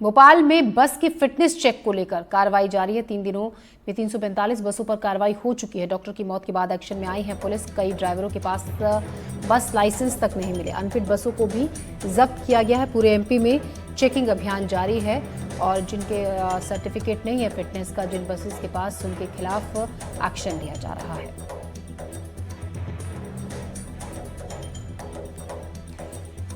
भोपाल में बस की फिटनेस चेक को लेकर कार्रवाई जारी है। 3 दिनों में 345 बसों पर कार्रवाई हो चुकी है। डॉक्टर की मौत के बाद एक्शन में आई है पुलिस। कई ड्राइवरों के पास बस लाइसेंस तक नहीं मिले। अनफिट बसों को भी जब्त किया गया है। पूरे एमपी में चेकिंग अभियान जारी है और जिनके सर्टिफिकेट नहीं है फिटनेस का, जिन बसेस के पास, उनके खिलाफ एक्शन लिया जा रहा है।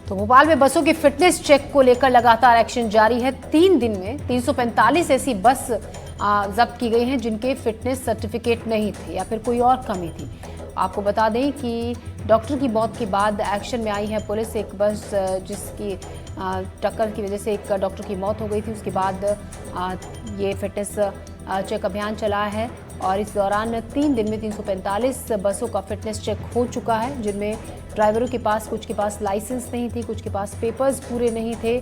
तो भोपाल में बसों की फिटनेस चेक को लेकर लगातार एक्शन जारी है। 3 दिन में 345 ऐसी बस जब्त की गई हैं जिनके फिटनेस सर्टिफिकेट नहीं थे या फिर कोई और कमी थी। आपको बता दें कि डॉक्टर की मौत के बाद एक्शन में आई है पुलिस। एक बस जिसकी टक्कर की वजह से एक डॉक्टर की मौत हो गई थी, उसके बाद ये फिटनेस चेक अभियान चला है और इस दौरान 3 दिन में 345 बसों का फिटनेस चेक हो चुका है, जिनमें ड्राइवरों के पास, कुछ के पास लाइसेंस नहीं थी, कुछ के पास पेपर्स पूरे नहीं थे।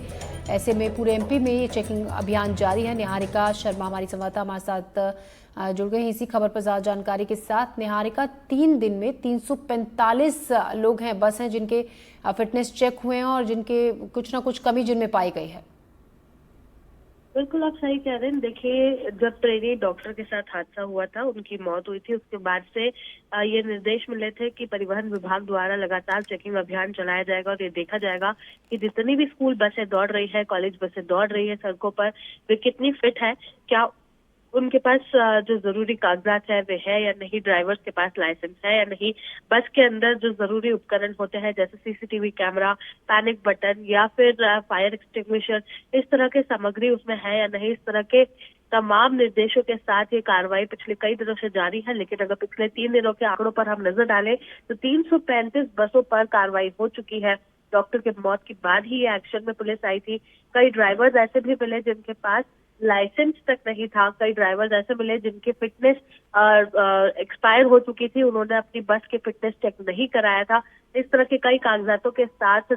ऐसे में पूरे एमपी में ये चेकिंग अभियान जारी है। निहारिका शर्मा हमारी संवाददाता हमारे साथ जुड़ गए हैं इसी खबर पर ज्यादा जानकारी के साथ। निहारिका, 3 दिन में 345 लोग हैं, बस हैं जिनके फिटनेस चेक हुए हैं और जिनके कुछ ना कुछ कमी जिनमें पाई गई है। बिल्कुल आप सही कह रहे हैं। देखिए, जब ट्रेनी डॉक्टर के साथ हादसा हुआ था, उनकी मौत हुई थी, उसके बाद से ये निर्देश मिले थे कि परिवहन विभाग द्वारा लगातार चेकिंग अभियान चलाया जाएगा और ये देखा जाएगा कि जितनी भी स्कूल बसें दौड़ रही है, कॉलेज बसें दौड़ रही है सड़कों पर, वे कितनी फिट है, क्या उनके पास जो जरूरी कागजात है वे है या नहीं, ड्राइवर्स के पास लाइसेंस है या नहीं, बस के अंदर जो जरूरी उपकरण होते हैं जैसे सीसीटीवी कैमरा, पैनिक बटन या फिर फायर एक्सटिंग्विशर, इस तरह के सामग्री उसमें है या नहीं, इस तरह के तमाम निर्देशों के साथ ये कार्रवाई पिछले कई दिनों से जारी है। लेकिन अगर पिछले 3 दिनों के आंकड़ों पर हम नजर डालें तो 335 बसों पर कार्रवाई हो चुकी है। डॉक्टर की मौत के बाद ही ये एक्शन में पुलिस आई थी। कई ड्राइवर्स ऐसे भी मिले जिनके पास लाइसेंस तक नहीं था, कई ड्राइवर्स ऐसे मिले जिनकी फिटनेस एक्सपायर हो चुकी थी, उन्होंने अपनी बस की फिटनेस चेक नहीं कराया था। इस तरह के कई कागजातों के साथ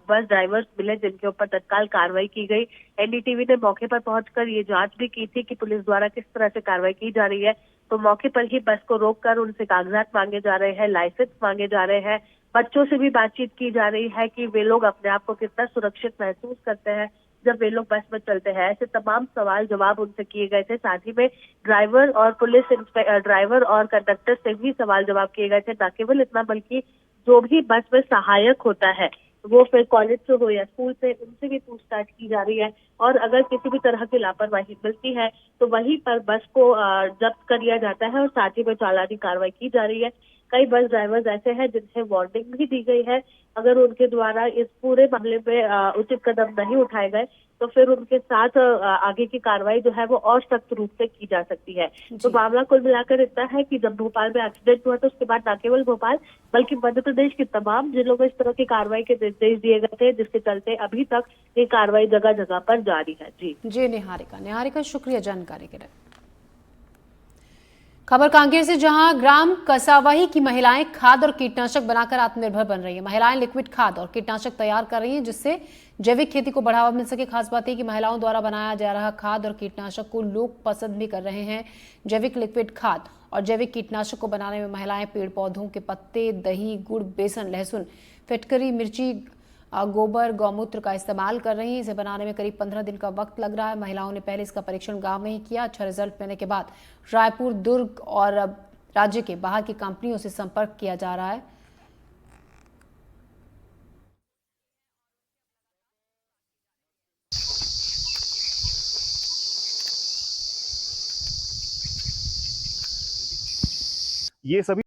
बस ड्राइवर्स मिले जिनके ऊपर तत्काल कार्रवाई की गई। एनडीटीवी ने मौके पर पहुंचकर ये जांच भी की थी कि पुलिस द्वारा किस तरह से कार्रवाई की जा रही है। तो मौके पर ही बस को रोककर उनसे कागजात मांगे जा रहे हैं, लाइसेंस मांगे जा रहे हैं। बच्चों से भी बातचीत की जा रही है कि वे लोग अपने आप को कितना सुरक्षित महसूस करते हैं जब वे लोग बस में चलते हैं। ऐसे तमाम सवाल जवाब उनसे किए गए थे। साथ ही में ड्राइवर और कंडक्टर से भी सवाल जवाब किए गए थे। न केवल इतना बल्कि जो भी बस में सहायक होता है, वो फिर कॉलेज से हो या स्कूल से, उनसे भी पूछताछ की जा रही है। और अगर किसी भी तरह की लापरवाही मिलती है तो वहीं पर बस को जब्त कर लिया जाता है और साथ ही में चालानी कार्रवाई की जा रही है। कई बस ड्राइवर्स ऐसे हैं जिन्हें वार्निंग भी दी गई है। अगर उनके द्वारा इस पूरे मामले में उचित कदम नहीं उठाए गए तो फिर उनके साथ आगे की कार्रवाई जो है वो और सख्त रूप से की जा सकती है। तो मामला कुल मिलाकर इतना है कि जब भोपाल में एक्सीडेंट हुआ तो उसके बाद न केवल भोपाल बल्कि मध्य प्रदेश के तमाम जिलों में इस तरह की कार्रवाई के निर्देश दिए गए थे, जिसके चलते अभी तक ये कार्रवाई जगह जगह पर जारी है। जी निहारिका, शुक्रिया जानकारी के लिए। खबर कांकेर से, जहां ग्राम कसावही की महिलाएं खाद और कीटनाशक बनाकर आत्मनिर्भर बन रही हैं। महिलाएं लिक्विड खाद और कीटनाशक तैयार कर रही हैं जिससे जैविक खेती को बढ़ावा मिल सके। खास बात है कि महिलाओं द्वारा बनाया जा रहा खाद और कीटनाशक को लोग पसंद भी कर रहे हैं। जैविक लिक्विड खाद और जैविक कीटनाशक को बनाने में महिलाएं पेड़ पौधों के पत्ते, दही, गुड़, बेसन, लहसुन, फिटकरी, मिर्ची, गोबर, गौमूत्र का इस्तेमाल कर रही हैं। इसे बनाने में करीब 15 दिन का वक्त लग रहा है। महिलाओं ने पहले इसका परीक्षण गांव में ही किया। अच्छा रिजल्ट मिलने के बाद रायपुर, दुर्ग और राज्य के बाहर की कंपनियों से संपर्क किया जा रहा है। ये सभी